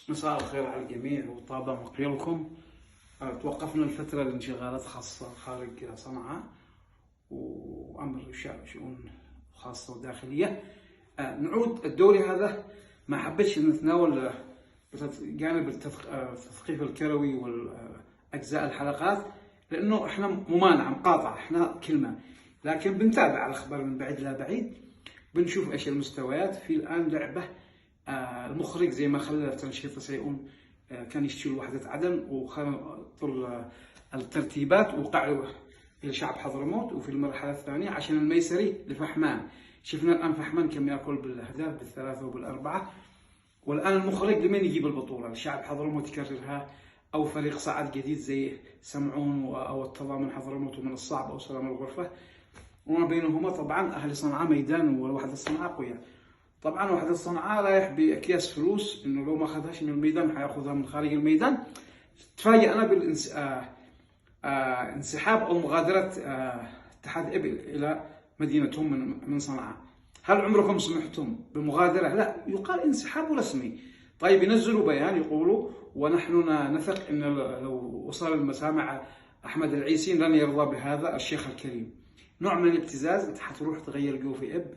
مساء الخير على الجميع وطاب مقبلكم. توقفنا لفترة لانشغالات خاصة خارج صنعاء وأمر شؤون خاصة وداخلية. نعود الدوري هذا ما حبيتش نتناول جانب التثقيف الكروي والأجزاء الحلقات، لأنه إحنا ممانعة مقاطعة، إحنا كلمة، لكن بنتابع الأخبار من بعيد لا بعيد، بنشوف إيش المستويات. في الآن لعبة المخرج زي ما خلى تنشيط سيئون كان يشتري وحدة عدن وخلط الترتيبات وقعوا إلى شعب حضرموت، وفي المرحلة الثانية عشان الميسري لفحمان. شفنا الآن فحمان كم يأكل بالأهداف بالثلاثة وبالأربعة، والآن المخرج لمن يجيب البطولة؟ الشعب حضرموت يكررها أو فريق صعد جديد زي سمعون أو التضامن حضرموت ومن الصعب أو سلام الغرفة، وما بينهما طبعا أهل صنعاء ميدان ووحدة صنعاء قوية. طبعا وحدة صنعاء رايح بأكياس فلوس، إنه لو ما أخذهاش من الميدان حياخذها من خارج الميدان. تفاجأنا بالانسحاب أو مغادرة اتحاد إبل إلى مدينتهم من صنعاء. هل عمركم سمعتم بمغادرة؟ لا، يقال انسحاب رسمي. طيب ينزلوا بيان يقولوا ونحن نثق إن لو وصل المسامع أحمد العيسي لن يرضى بهذا الشيخ الكريم. نوع من الابتزاز. أنت حتروح تغير جو في إب،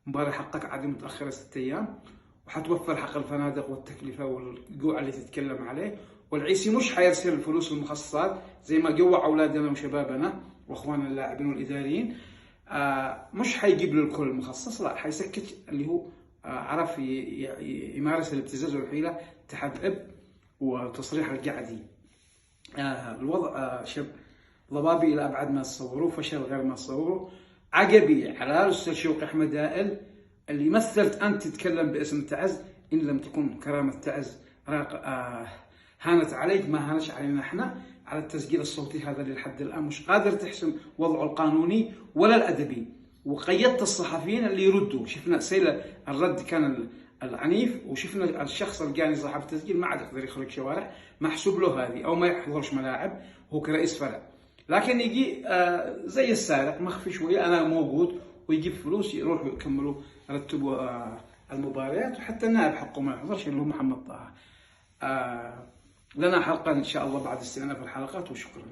مباراة حقك عادي متأخرة 6 أيام، وحتوفر حق الفنادق والتكلفة والجوع اللي تتكلم عليه، والعيسي مش حيرسل الفلوس والمخصصات زي ما جوع أولادنا وشبابنا وأخواننا اللاعبين والإداريين. مش حيجيب للكل مخصص، لا، حيسكت اللي هو عرف يمارس الابتزاز والحيلة اتحاد إب وتصريح القعدي. الوضع ضبابي إلى أبعد ما تصوروا، فشل غير ما تصوروا. عجبي على الأستاذ شوقي أحمد دائل اللي مثلت أنت تتكلم باسم تعز، إن لم تكن كرامة تعز هانت عليك ما هانش علينا احنا على التسجيل الصوتي هذا اللي لحد الآن مش قادر تحسم وضعه القانوني ولا الأدبي، وقيدت الصحفيين اللي يردوا. شفنا سيل الرد كان العنيف، وشفنا الشخص الجاني صاحب التسجيل ما عاد يقدر يخرج شوارع، محسوب له هذه أو ما يحضرش ملاعب هو كرئيس فرع، لكن يجي زي السارق مخفي شوية أنا موجود، ويجيب فلوس يروحوا يكملوا يرتبوا المباريات، وحتى النائب حقه ما يحضرش اللي هو محمد طه. لنا حلقة إن شاء الله بعد استئناف الحلقات، وشكرا.